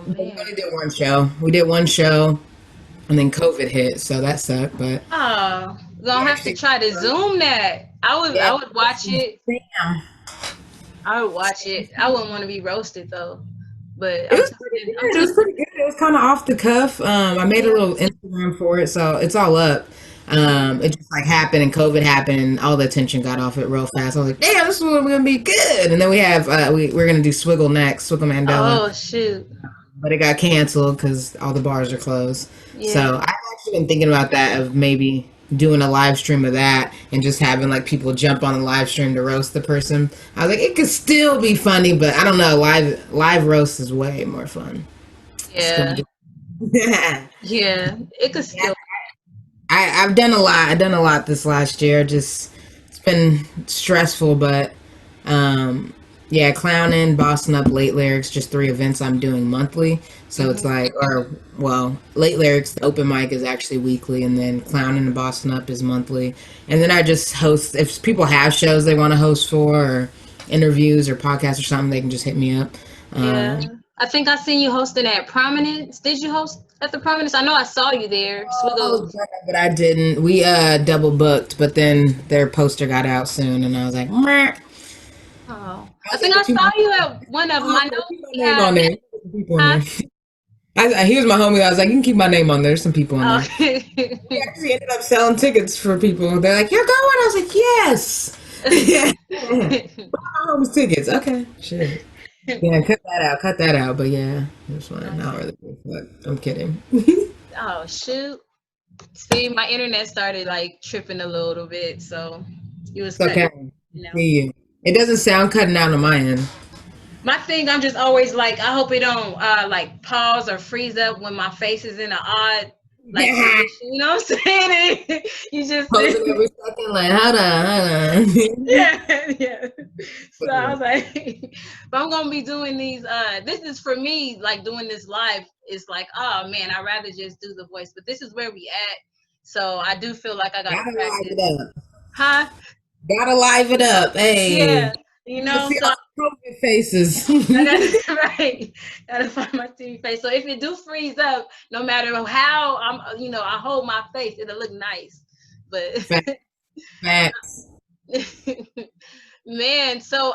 We man. only did one show. We did one show, and then COVID hit, so that sucked. But Oh, we gonna have to actually, try to zoom that. yeah, I would watch it. Sam. I would watch it. I wouldn't want to be roasted though. But It was pretty I'm good. It was testing. pretty good. It was kind of off the cuff. I made a Yeah. little Instagram for it, so it's all up. It just like happened, and COVID happened, and all the attention got off it real fast. I was like, "Damn, this is gonna be good." And then we have we're gonna do Swiggle next, Swiggle Mandela, Oh shoot. but it got canceled because all the bars are closed. Yeah. So I've actually been thinking about that of maybe doing a live stream of that and just having like people jump on the live stream to roast the person. I was like, it could still be funny, but I don't know. Live roast is way more fun. It's gonna Yeah. be. Yeah, Yeah. It could still. I've done a lot. I've done a lot this last year. Just it's been stressful, but um, yeah, clowning, bossing up, late lyrics, just three events I'm doing monthly. So it's Mhm. like, or well, late lyrics, the open mic is actually weekly, and then clowning and bossing up is monthly. And then I just host if people have shows they want to host for, or interviews or podcasts or something, they can just hit me up. Yeah. Um, I think I seen you hosting at Prominence. Did you host at the Prominence? I know I saw you there. I was Swiggle. gonna, but I didn't. We double booked, but then their poster got out soon, and I was like, meh. Oh. I I was think able I to saw you at one of them. I know keep my we name had. on there. Some people on Huh? there. He was my homie. I was like, you can keep my name on there. There's some people on there. Okay. We actually ended up selling tickets for people. They're like, you're going? I was like, yes. Yeah. My homie's tickets. Okay. Shit. Yeah, cut that out. Cut that out. But yeah, it was fun. I don't really give a fuck. I'm kidding. Oh shoot. See, my internet started like tripping a little bit, so it was It's okay. cutting. I You know, see you. It doesn't sound cutting out on my end. my thing, I'm just always like, I hope it don't like pause or freeze up when my face is in an odd like position. You know what I'm saying? You just Posing every second, like, hold on, hold yeah, yeah. So I on. was like, if I'm gonna be doing these, this is for me, like doing this live. It's like, oh man, I'd rather just do the voice, but this is where we at. So I do feel like I gotta Gotta live practice, it up. huh? Gotta live it up. Hey. Yeah, you Let's know. see So all the COVID faces. I gotta right, gotta find my TV face. So if it do freeze up, no matter how I'm, I hold my face, it'll look nice. But Facts. Facts. man, so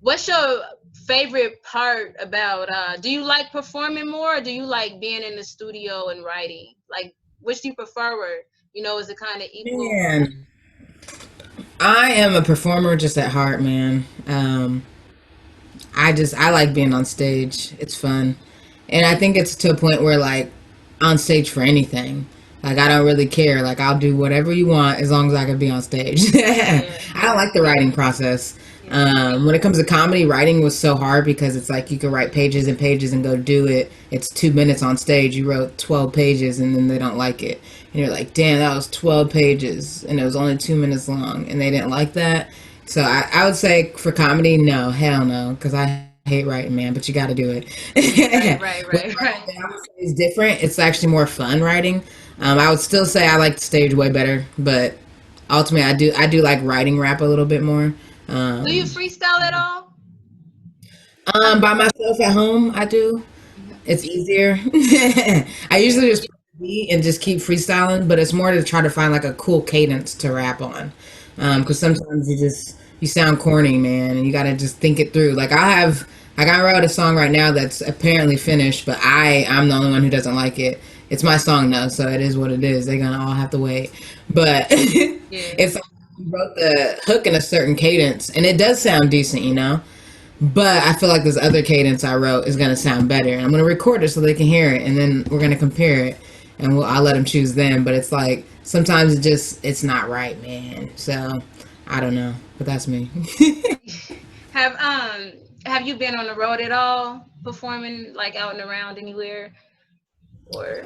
what's your favorite part about do you like performing more or do you like being in the studio and writing? Like which do you prefer or is it kind of equal? Man, I am a performer just at heart, man. I like being on stage. It's fun. And I think it's to a point where like on stage for anything. Like I don't really care. Like I'll do whatever you want as long as I can be on stage. Yeah, I don't like the writing process. yeah, When it comes to comedy, writing was so hard because it's like you can write pages and pages and go do it. It's 2 minutes on stage. You wrote 12 pages and then they don't like it. And you're like, damn, that was 12 pages and it was only 2 minutes long and they didn't like that. So I would say for comedy, no, hell no, because I hate writing, man, but you got to do it. right, right, With right, right. writing, I would say it's different. It's actually more fun writing. I would still say I like the stage way better, but ultimately I do like writing rap a little bit more. Do you Um, freestyle at all? by myself at home, I do. Mhm. It's easier. I Yeah, usually just put the beat and just keep freestyling, but it's more to try to find like a cool cadence to rap on. Because sometimes you sound corny, man, and you gotta just think it through. Like I wrote a song right now that's apparently finished, but I'm the only one who doesn't like it. It's my song though, so it is what it is. They're gonna all have to wait. But yeah, it's like you wrote the hook in a certain cadence, and it does sound decent, you know. But I feel like this other cadence I wrote is gonna sound better, and I'm gonna record it so they can hear it, and then we're gonna compare it, and I'll let them choose them. But it's like sometimes it's not right, man. So I don't know, but that's me. have have you been on the road at all performing like out and around anywhere or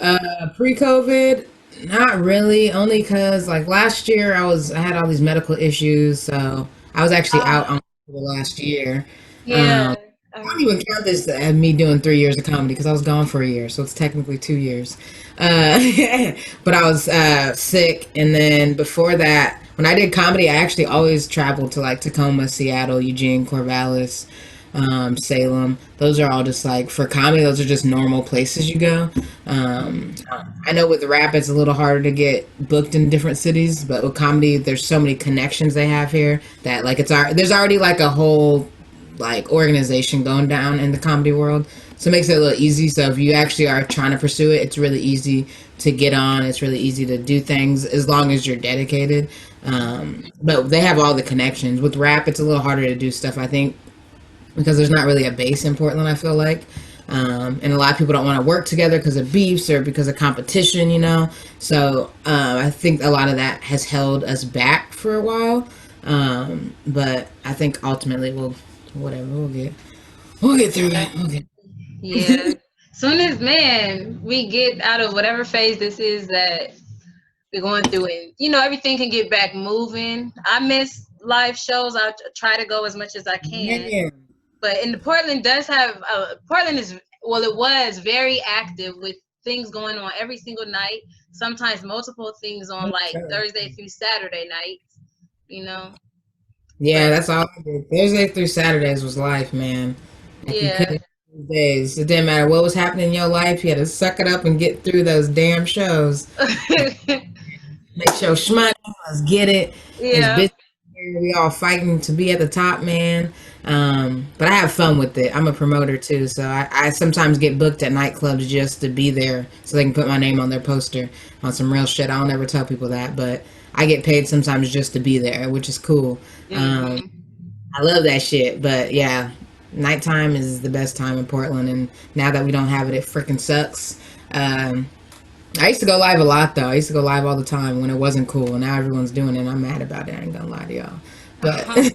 Pre-COVID, not really. Only because like last year I had all these medical issues, so I was actually out oh on the last year. yeah. I don't even count this as me doing 3 years of comedy because I was gone for a year, so it's technically 2 years. Uh, but I was sick, and then before that, when I did comedy, I actually always traveled to like Tacoma, Seattle, Eugene, Corvallis. Salem. Those are all just like for comedy. Those are just normal places you go. I know with rap it's a little harder to get booked in different cities, but with comedy there's so many connections they have here that like there's already like a whole like organization going down in the comedy world. So it makes it a little easy. So if you actually are trying to pursue it, it's really easy to get on. It's really easy to do things as long as you're dedicated. But they have all the connections. With rap, it's a little harder to do stuff, I think, because there's not really a base in Portland, I feel like. And a lot of people don't want to work together because of beefs or because of competition, you know? So I think a lot of that has held us back for a while. But I think ultimately we'll get through it. Okay. Yeah. Soon as man, we get out of whatever phase this is that we're going through, and everything can get back moving. I miss live shows. I try to go as much as I can. Yeah. But in Portland does have Portland is well, it was very active with things going on every single night. Sometimes multiple things on like Thursday through Saturday nights. Yeah, But that's all I did. Thursday through Saturdays was life, man. Like you yeah. couldn't do those days. It didn't matter what was happening in your life. You had to suck it up and get through those damn shows. Make sure shmoney, let's get it. It's Yeah. busy. We all fighting to be at the top, man. But I have fun with it. I'm a promoter too, so I sometimes get booked at nightclubs just to be there, so they can put my name on their poster on some real shit. I don't ever tell people that, but I get paid sometimes just to be there, which is cool. Mm-hmm. I love that shit. But yeah, nighttime is the best time in Portland, and now that we don't have it, it freaking sucks. I used to go live a lot though. I used to go live all the time when it wasn't cool, and now everyone's doing it. And I'm mad about it. I ain't gonna lie to y'all. But Uh-huh.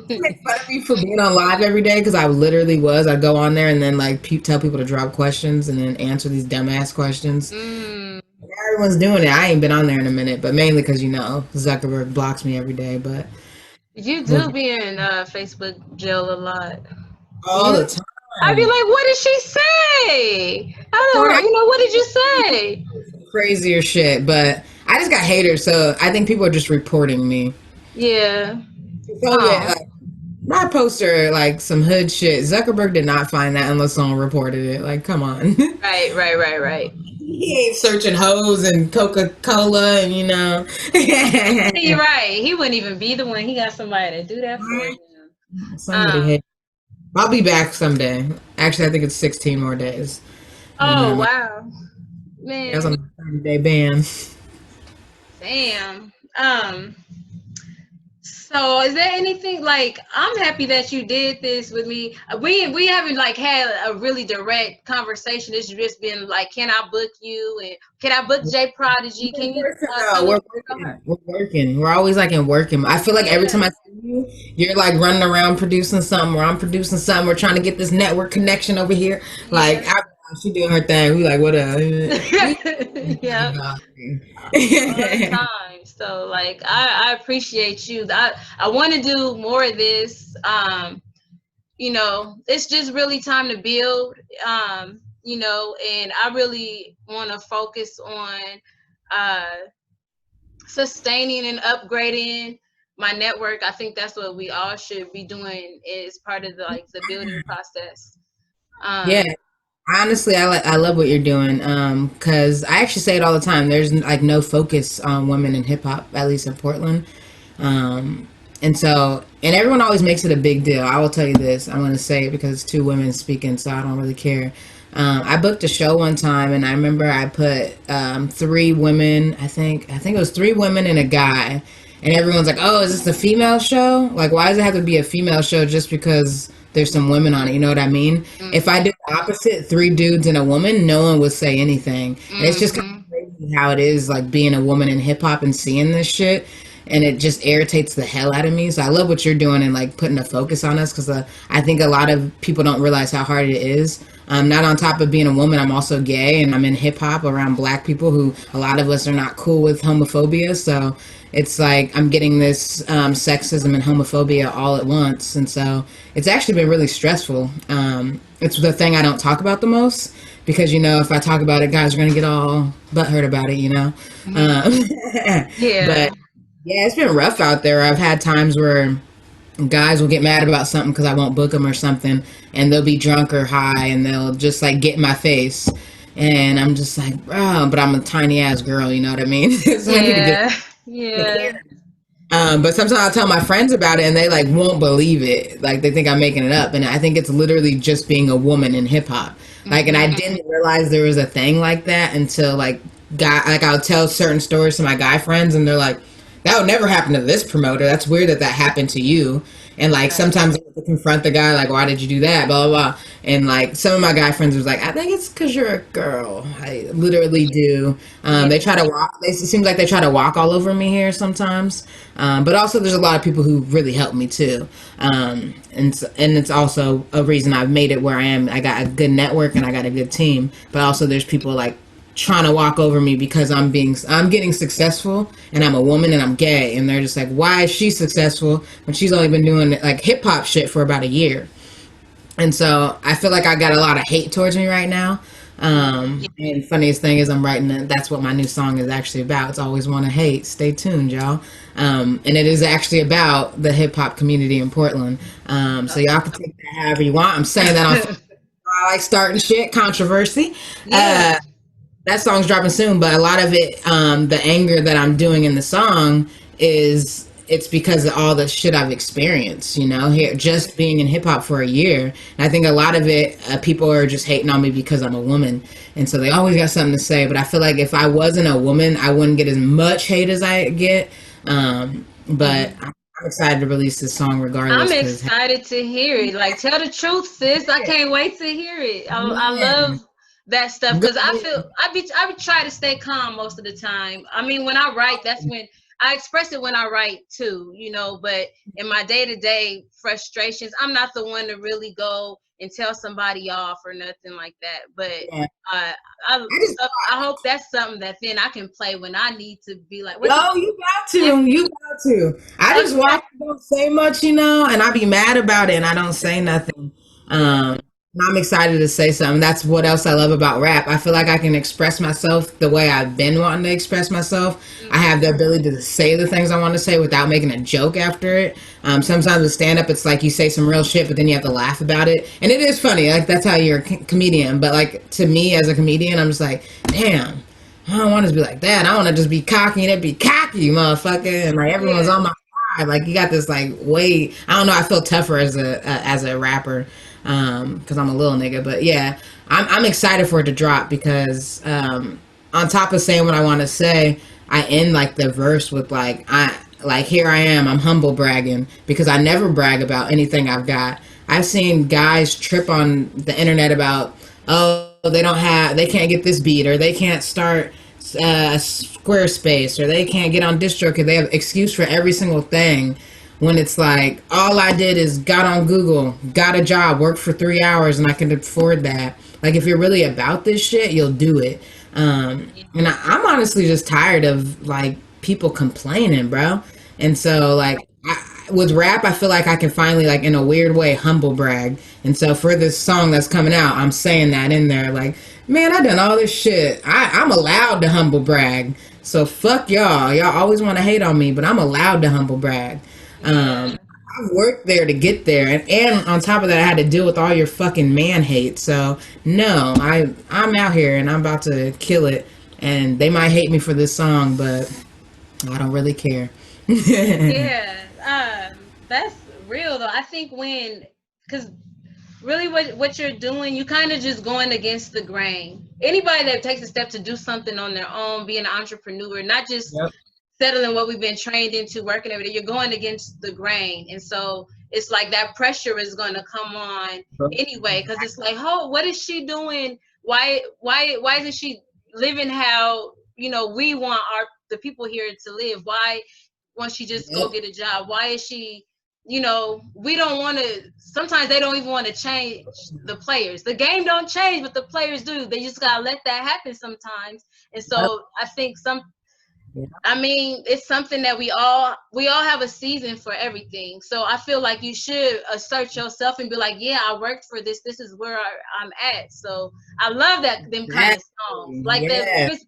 make fun of me for being on live every day because I literally was. I'd go on there and then like tell people to drop questions and then answer these dumbass questions. Mm. Everyone's doing it. I ain't been on there in a minute, but mainly because Zuckerberg blocks me every day. But You well, do be in Facebook jail a lot. all Yeah. the I'd be time, like, what did she say? I don't Corey, know. What did you say? crazier shit. But I just got haters, so I think people are just reporting me. Yeah. So yeah, Oh. my poster, like some hood shit. Zuckerberg did not find that unless someone reported it. Like, come on. Right, right, right, right. He ain't searching hoes and Coca Cola and You're right. He wouldn't even be the one. He got somebody to do that for him. Somebody Um. hate. I'll be back someday. Actually, I think it's 16 more days. And Oh wow, I was on man. a 30-day ban. Damn. So is there anything like I'm happy that you did this with me. We haven't like had a really direct conversation. It's just been like, can I book you and can I book J Prodigy? Can you No, tell us we're about working. her? We're working. We're always like in working. I feel like every Yeah. time I see you, you're like running around producing something, or I'm producing something. We're trying to get this network connection over here. Like, Yeah. she doing her thing. We like, what up? Yeah. All the time. So like I appreciate you. I want to do more of this. It's just really time to build. And I really want to focus on uh sustaining and upgrading my network. I think that's what we all should be doing is part of the building process. Yeah, Um honestly, I love what you're doing. Because I actually say it all the time. There's like no focus on women in hip hop, at least in Portland. Um, and everyone always makes it a big deal. I will tell you this. I'm going to say it because it's two women speaking, so I don't really care. I booked a show one time, and I remember I put three women. I think it was three women and a guy, and everyone's like, "Oh, is this a female show? Like, why does it have to be a female show just because there's some women on it?" You know what I mean? If I mhm, did the opposite, three dudes and a woman, no one would say anything. And it's just kind mhm. of crazy how it is, like being a woman in hip hop and seeing this shit, and it just irritates the hell out of me. So I love what you're doing and like putting a focus on us because I think a lot of people don't realize how hard it is. Not on top of being a woman, I'm also gay and I'm in hip hop around black people who a lot of us are not cool with homophobia. So it's like I'm getting this sexism and homophobia all at once. And so it's actually been really stressful. It's the thing I don't talk about the most because, if I talk about it, guys are going to get all butthurt about it. Mhm. But Yeah. yeah, it's been rough out there. I've had times where guys will get mad about something because I won't book them or something, and they'll be drunk or high, and they'll just like get in my face, and I'm just like, bro, but I'm a tiny ass girl, you know what I mean? So I need to get Yeah. take Yeah. care. But sometimes I'll tell my friends about it, and they like won't believe it. Like they think I'm making it up, and I think it's literally just being a woman in hip hop. Like, and I Hmm. didn't realize there was a thing like that until like like I'll tell certain stories to my guy friends, and they're like, "That would never happen to this promoter. That's weird that that happened to you." And like Right. sometimes I have to confront the guy, like, "Why did you do that?" Blah blah blah. And like some of my guy friends was like, "I think it's because you're a girl." I literally do. Yeah. They try to walk. It seems like they try to walk all over me here sometimes. But also, there's a lot of people who really help me too. And it's also a reason I've made it where I am. I got a good network and I got a good team. But also, there's people like trying to walk over me because I'm getting successful and I'm a woman and I'm gay, and they're just like, why is she successful when she's only been doing like hip hop shit for about a year? And so I feel like I got a lot of hate towards me right now. And funniest thing is I'm writing it. That's what my new song is actually about. It's always want to hate. Stay tuned, y'all. And it is actually about the hip hop community in Portland. So y'all can take that however you want. I'm saying that on I like starting shit controversy. Yeah. Uh, that song's dropping soon, but a lot of it, the anger that I'm doing in the song is it's because of all the shit I've experienced, you know, here just being in hip hop for a year. And I think a lot of it, people are just hating on me because I'm a woman, and so they always got something to say. But I feel like if I wasn't a woman, I wouldn't get as much hate as I get. But Mhm. I'm excited to release this song I'm regardless, because excited to hear it. Like, tell the truth, sis. I can't wait to hear it. I love man, that stuff go because I ahead. feel I be try to stay calm most of the time. I mean, when I write, that's when I express it when I write too, you know. But in my day to day frustrations, I'm not the one to really go and tell somebody off or nothing like that. But Yeah. uh, I I just I hope that's something that then I can play when I need to be like, what the Yo, you got f- to. You got to. I just exactly. watch and don't say much, you know, and I be mad about it and I don't say nothing. Um, and I'm excited to say something. That's what else I love about rap. I feel like I can express myself the way I've been wanting to express myself. I have the ability to say the things I want to say without making a joke after it. Sometimes with stand up, it's like you say some real shit, but then you have to laugh about it. And it is funny. Like, that's how you're a comedian. But, like, to me as a comedian, I'm just like, damn. I don't want to be like that. I want to just be cocky and it be cocky, motherfucker, and like everyone's Yeah. on my side. Like you got this like way. I don't know. I feel tougher as a rapper, because I'm a little nigga. But yeah, I'm excited for it to drop because on top of saying what I want to say, I end like the verse with like here I am. I'm humble bragging because I never brag about anything I've got. I've seen guys trip on the internet about, oh, they can't get this beat, or they can't start Squarespace, or they can't get on DistroKid. They have excuse for every single thing, when it's like all I did is got on Google, got a job, worked for 3 hours, and I can afford that. Like if you're really about this shit, you'll do it. And I'm honestly just tired of like people complaining, bro. And so like with rap, I feel like I can finally, like, in a weird way, humble brag. And so for this song that's coming out, I'm saying that in there, like, man, I done all this shit. I'm allowed to humble brag. So fuck y'all. Y'all always want to hate on me, but I'm allowed to humble brag. Yeah. I've worked there to get there, and on top of that, I had to deal with all your fucking man hate. So no, I'm out here and I'm about to kill it. And they might hate me for this song, but I don't really care. Yeah, that's real though. I think because really what you're doing, you kind of just going against the grain. Anybody that takes a step to do something on their own, be an entrepreneur, not just Yep. settling what we've been trained into, working every day, you're going against the grain, and so it's like that pressure is going to come on anyway, because it's like, oh, what is she doing? Why isn't she living how we want the people here to live? Why won't she just go Yep. get a job? Why is she, we don't want to, sometimes they don't even want to change the players. The game don't change, but the players do. They just gotta let that happen sometimes. And Yep. so I think Yep. I mean, it's something that we all have a season for everything. So I feel like you should assert yourself and be like, yeah, I worked for this. This is where I'm at. So I love that them kind of songs, Exactly. like the Yeah. Chris